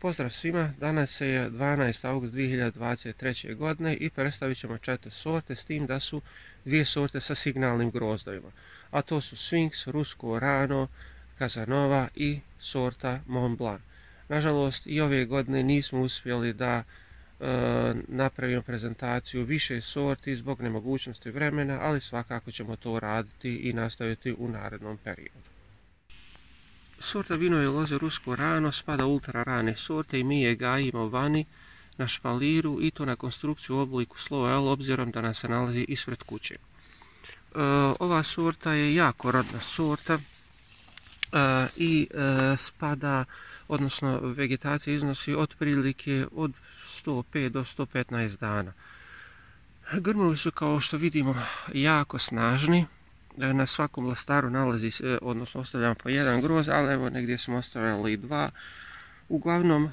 Pozdrav svima, danas je 12. august 2023. godine i predstavit ćemo 4 sorte, s tim da su 2 sorte sa signalnim grozdovima. A to su Sphinx, Rusko Rano, Casanova i sorta Mont Blanc. Nažalost, i ove godine nismo uspjeli da napravimo prezentaciju više sorti zbog nemogućnosti vremena, ali svakako ćemo to raditi i nastaviti u narednom periodu. Sorta vinove loze Rusko Rano spada u ultra rane sorte i mi je gajimo vani na špaliru i to na konstrukciju u obliku slova L, obzirom da nam se nalazi ispred kuće. Ova sorta je jako rodna sorta i spada, odnosno vegetacija iznosi otprilike od 105 do 115 dana. Grmovi su, kao što vidimo, jako snažni. Na svakom lastaru nalazi se, odnosno ostavljamo po jedan grozd, ali evo negdje smo ostavili 2. Uglavnom,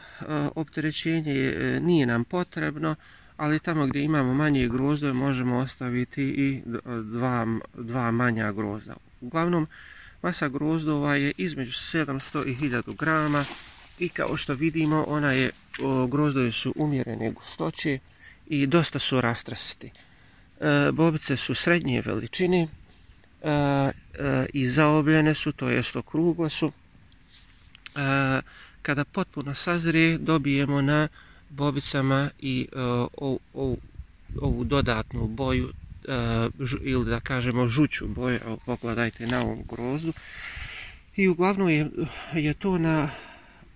opterećenje nije nam potrebno, ali tamo gdje imamo manje grozdove možemo ostaviti i 2 manja grozda. Uglavnom, masa grozdova je između 700 i 1000 grama i kao što vidimo, grozdovi su umjerene gustoće i dosta su rastrasti. Bobice su srednje veličine i zaobljene su, to jest okrugle su. Kada potpuno sazrije, dobijemo na bobicama i ovu dodatnu boju, ili da kažemo žuću boju. Evo, pogledajte na ovom grozdu. I uglavnom je to na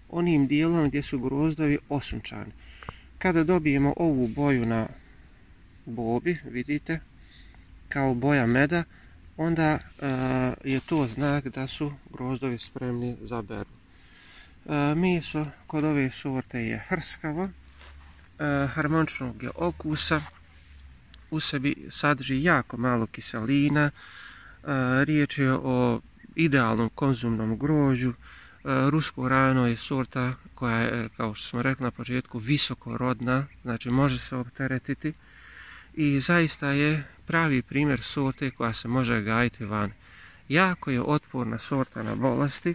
onim dijelom gdje su grozdovi osunčani. Kada dobijemo ovu boju na bobi, vidite, kao boja meda, onda je to znak da su grozdovi spremni za berbu. Meso kod ove sorte je hrskavo, harmoničnog je okusa, u sebi sadrži jako malo kiselina, riječ je o idealnom konzumnom grožđu. Rusko Rano je sorta koja je, kao što smo rekli na početku, visokorodna, znači može se opteretiti i zaista je pravi primjer sorte koja se može gajiti van. Jako je otporna sorta na bolesti,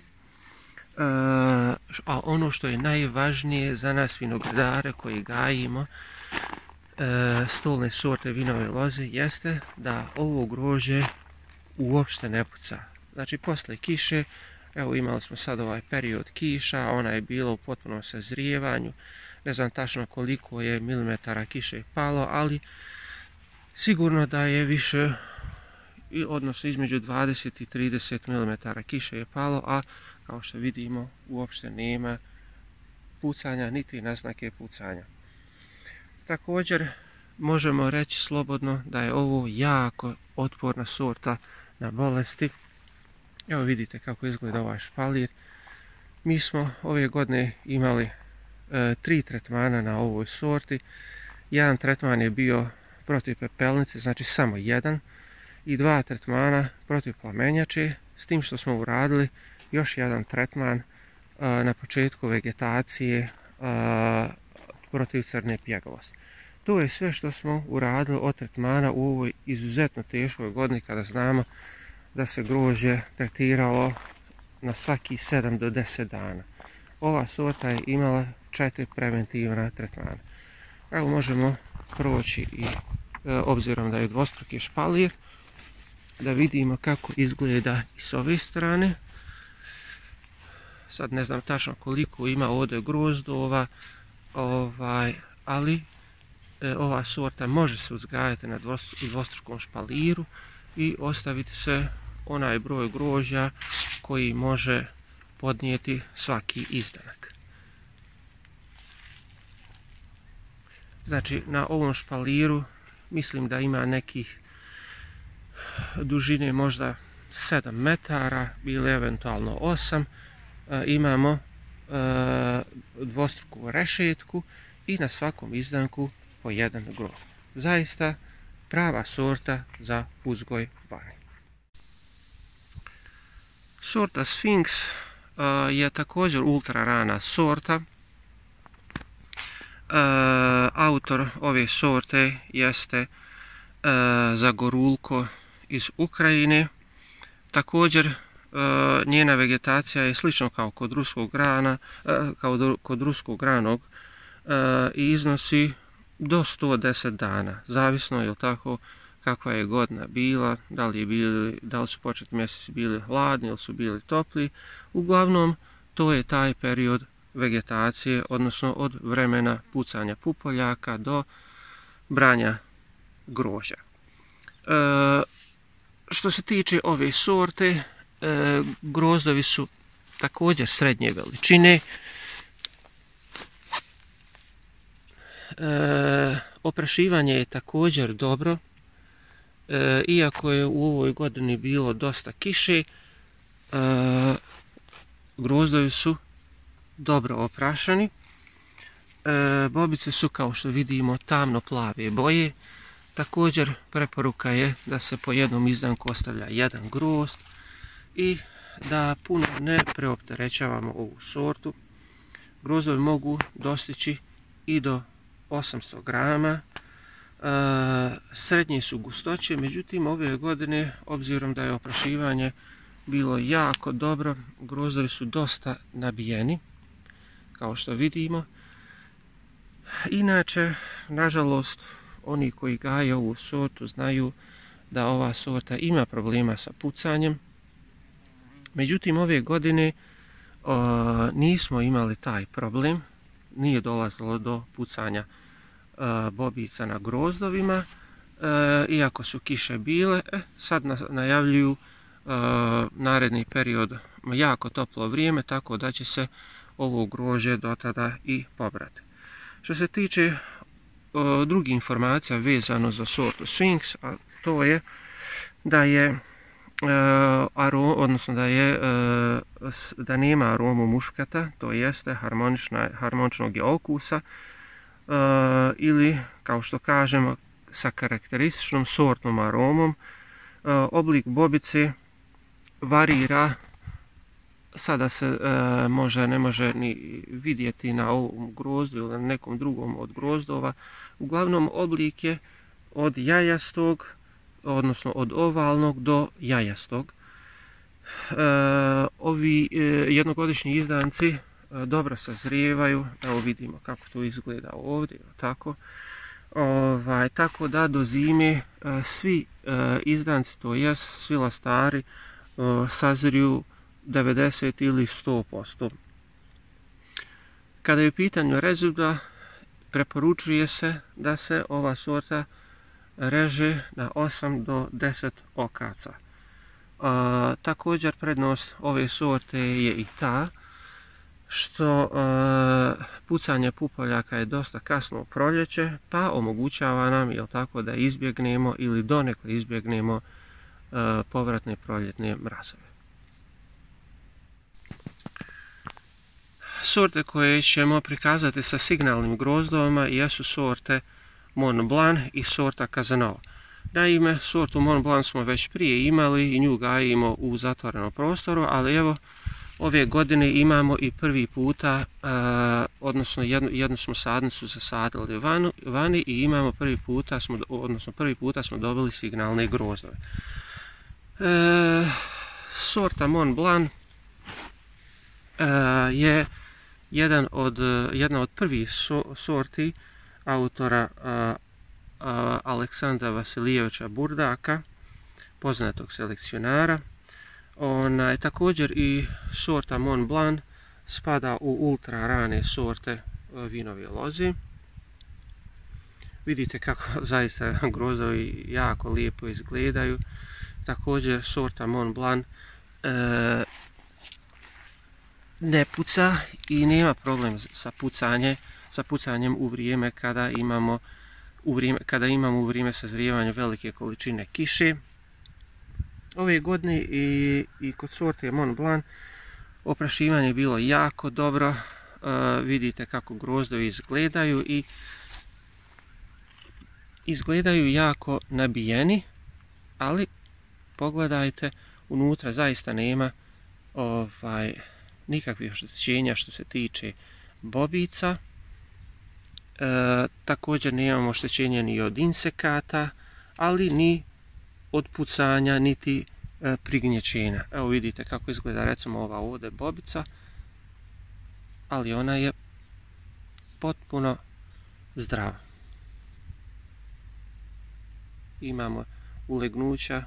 a ono što je najvažnije za nas vinogradare koji gajimo stolne sorte vinove loze jeste da ovo grožđe uopšte ne puca. Znači, posle kiše, evo imali smo sad ovaj period kiša, ona je bila u potpunom sazrijevanju, ne znam tačno koliko je milimetara kiše palo, ali sigurno da je više, odnosno između 20 i 30 mm kiše je palo, a kao što vidimo uopšte nema pucanja, niti naznake pucanja. Također možemo reći slobodno da je ovo jako otporna sorta na bolesti. Evo vidite kako izgleda ovaj špalir. Mi smo ove godine imali 3 tretmana na ovoj sorti. Jedan tretman je bio protiv pepelnice, znači samo jedan, i 2 tretmana protiv plamenjače, s tim što smo uradili još jedan tretman na početku vegetacije protiv crne pjegavosti. To je sve što smo uradili od tretmana u ovoj izuzetno teškoj godini, kada znamo da se grožđe tretiralo na svaki 7 do 10 dana. Ova sorta je imala 4 preventivna tretmana. Evo možemo proći i obzirom da je dvostruki špalir, da vidimo kako izgleda i s ove strane. Sad ne znam tačno koliko ima ovdje grozdova, ali ova sorta može se uzgajati na dvostrukom špaliru i ostaviti se onaj broj grožđa koji može podnijeti svaki izdanak. Znači, na ovom špaliru mislim da ima nekih dužine možda 7 metara ili eventualno 8. Imamo dvostruku rešetku i na svakom izdanku po jedan grozd. Zaista prava sorta za uzgoj vani. Sorta Sphinx je također ultra rana sorta. Autor ove sorte jeste Zagorulko iz Ukrajine. Također njena vegetacija je slično kao kod ruskog grana, kod ruskog granog i iznosi do 110 dana, zavisno je tako kakva je godina bila, da li su početni mjeseci bili hladni ili su bili topli. Uglavnom, to je taj period vegetacije, odnosno od vremena pucanja pupoljaka do branja grožđa. Što se tiče ove sorte, grozdovi su također srednje veličine. Oprašivanje je također dobro, iako je u ovoj godini bilo dosta kiše, grozdovi su dobro oprašani. Bobice su, kao što vidimo, tamno plave boje. Također preporuka je da se po jednom izdanku ostavlja jedan grozd i da puno ne preopterećavamo ovu sortu. Grozdovi mogu dostići i do 800 grama. Srednje su gustoće, međutim ove godine, obzirom da je oprašivanje bilo jako dobro, grozdovi su dosta nabijeni, kao što vidimo. Inače, nažalost, oni koji gaje ovu sortu znaju da ova sorta ima problema sa pucanjem. Međutim, ove godine nismo imali taj problem, nije dolazilo do pucanja bobica na grozdovima, iako su kiše bile. Sad najavljuju naredni period jako toplo vrijeme, tako da će se ovo grožđe do tada i pobrati. Što se tiče drugih informacija vezano za sortu Sphinx, a to je da je da nema aromu muškata, to jeste harmoničnog je okusa, ili, kao što kažemo, sa karakterističnom sortnom aromom. Oblik bobice varira, sada se možda ne može ni vidjeti na ovom grozdu ili na nekom drugom od grozdova. Uglavnom, oblik je od jajastog, odnosno od ovalnog do jajastog. Ovi jednogodišnji izdanci dobro sazrijevaju, evo vidimo kako to izgleda ovdje, tako. Tako da do zime svi izdanci, to jest svi lastari, sazriju 90 ili 100%. Kada je u pitanju rezultat, preporučuje se da se ova sorta reže na 8 do 10 okaca. Također prednost ove sorte je i ta što pucanje pupoljaka je dosta kasno u proljeće, pa omogućava nam, jel tako, da izbjegnemo ili donekle izbjegnemo povratne proljetne mrazove. Sorte koje ćemo prikazati sa signalnim grozdovima jesu sorte Mont Blanc i sorta Casanova. Naime, sortu Mont Blanc smo već prije imali i nju gajimo u zatvorenom prostoru, ali evo, ove godine imamo i prvi puta, odnosno jednu smo sadnicu zasadili vani i imamo prvi puta smo dobili signalne grozdove. Sorta Mont Blanc je jedna od prvih sorti autora Aleksandra Vasilijevića Burdaka, poznatog selekcionara. Također i sorta Mont Blanc spada u ultra rane sorte vinove loze. Vidite kako zaista grozdovi jako lijepo izgledaju. Također sorta Mont Blanc ne puca i nema problem sa pucanjem u vrijeme kada imamo u vrijeme sazrijevanja velike količine kiše. Ove godine i kod sorte Mont Blanc oprašivanje je bilo jako dobro. Vidite kako grozdovi izgledaju i izgledaju jako nabijeni, ali pogledajte, unutra zaista nema nikakvih oštećenja što se tiče bobica. Također nemamo oštećenja ni od insekata, ali ni od pucanja, niti prignječenja. Evo vidite kako izgleda recimo ova ovdje bobica, ali ona je potpuno zdrava. Imamo ulegnuća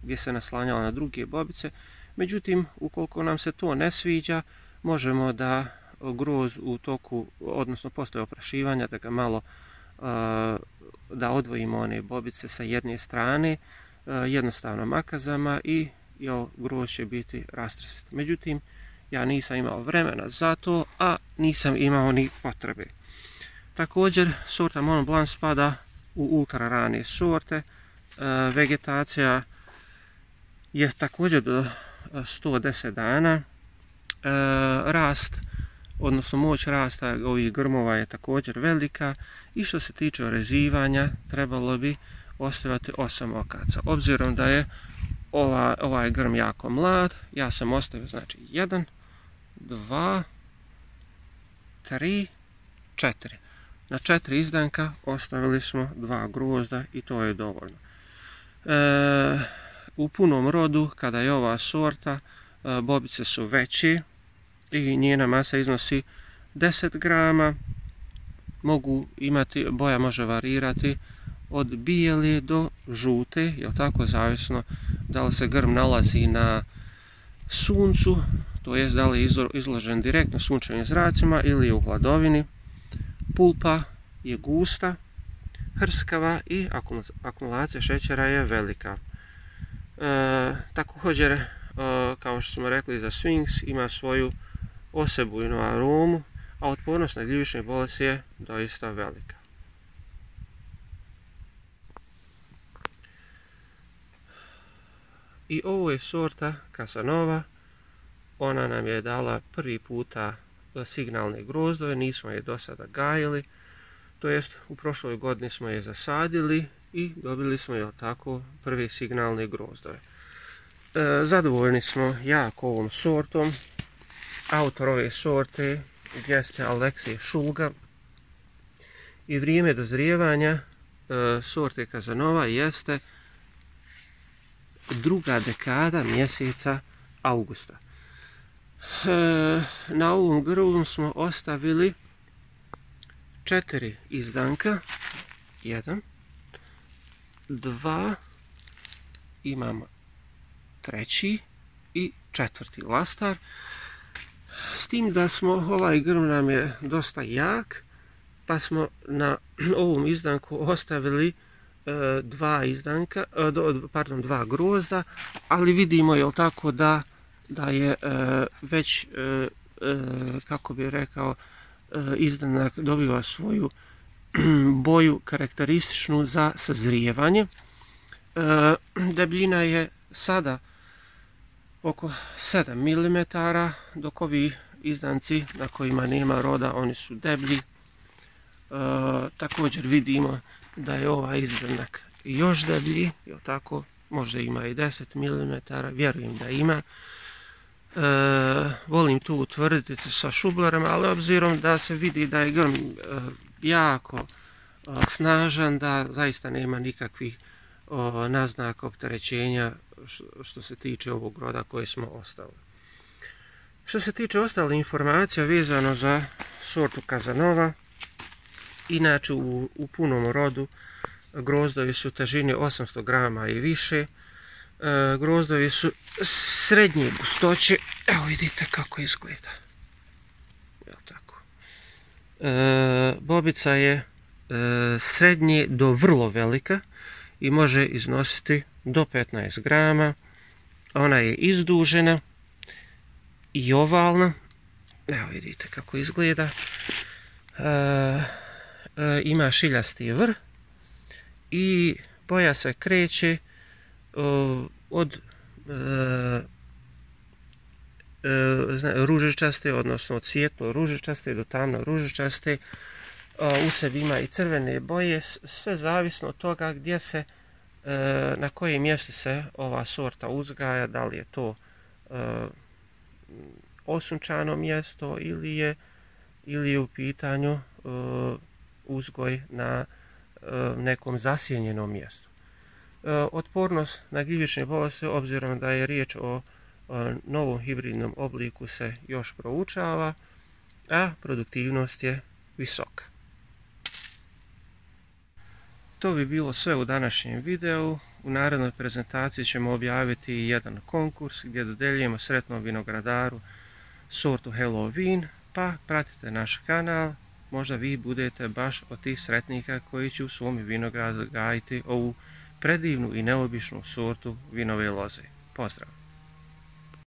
gdje se naslanjala na druge bobice. Međutim, ukoliko nam se to ne sviđa, možemo da grozd u toku, odnosno poslije oprašivanja, da ga malo da odvojimo one bobice sa jedne strane jednostavno makazama i grozd će biti rastrsat. Međutim, ja nisam imao vremena za to, a nisam imao ni potrebe. Također, sorta Mont Blanc spada u ultra rane sorte. Vegetacija je također do 110 dana. Rast, odnosno moć rasta ovih grmova je također velika i što se tiče orezivanja trebalo bi ostaviti 8 okaca. Obzirom da je ovaj grm jako mlad, ja sam ostavio znači 1, 2, 3, 4. Na 4 izdanka ostavili smo 2 grozda i to je dovoljno. U punom rodu, kada je ova sorta, bobice su veće i njena masa iznosi 10 grama. Mogu imati, boja može varirati od bijele do žute, je tako, zavisno da li se grm nalazi na suncu, to jest da li je izložen direktno sunčevim zracima ili je u hladovini. Pulpa je gusta, hrskava i akumulacija šećera je velika. Također, kao što smo rekli za Sphinx, ima svoju osebujnu aromu, a otpornost na gljivične bolesti je doista velika. I ovo je sorta Casanova. Ona nam je dala prvi puta signalne grozdove, nismo je do sada gajili, to jest u prošloj godini smo je zasadili i dobili smo je tako prve signalne grozdove. Zadovoljni smo jako ovom sortom. Autor ove sorte jeste Aleksej Šulga i vrijeme dozrijevanja sorte Casanova jeste druga dekada mjeseca augusta. Na ovom grmu smo ostavili 4 izdanka, 1, 2, imamo 3. i 4. lastar, s tim da smo, ovaj grm nam je dosta jak, pa smo na ovom izdanku ostavili 2 grozda, ali vidimo je tako da je već, kako bi rekao, izdanak dobiva svoju boju karakterističnu za sazrijevanje. Debljina je sada oko 7 mm, dok ovi izdanci na kojima nema roda, oni su deblji. Također vidimo da je ovaj izdanak još deblji, je tako, možda ima i 10 mm, vjerujem da ima. Volim tu utvrditi sa šublerama, ali obzirom da se vidi da je grm jako snažan, da zaista nema nikakvih naznaka opterećenja što se tiče ovog roda koje smo ostavili. Što se tiče ostalih informacija vezano za sortu Casanova, inače u punom rodu grozdovi su težine 800 grama i više. Grozdovi su srednje gustoće. Evo vidite kako izgleda. Evo tako. Bobica je srednje do vrlo velika i može iznositi do 15 grama. Ona je izdužena i ovalna. Evo vidite kako izgleda. Ima šiljasti vrh i boja se kreće od ružičaste, odnosno od svijetlo ružičaste do tamno ružičaste. U sebi ima i crvene boje, sve zavisno od toga gdje se, na kojem mjestu se ova sorta uzgaja, da li je to osunčano mjesto ili je u pitanju uzgoj na nekom zasjenjenom mjestu. Otpornost na gljivične bolesti, obzirom da je riječ o novom hibridnom obliku, se još proučava, a produktivnost je visoka. To bi bilo sve u današnjem videu. U narednoj prezentaciji ćemo objaviti jedan konkurs gdje dodeljujemo sretnom vinogradaru sortu Halloween, pa pratite naš kanal, možda vi budete baš od tih sretnika koji će u svom vinogradu gajiti ovu predivnu i neobičnu sortu vinove loze. Pozdrav!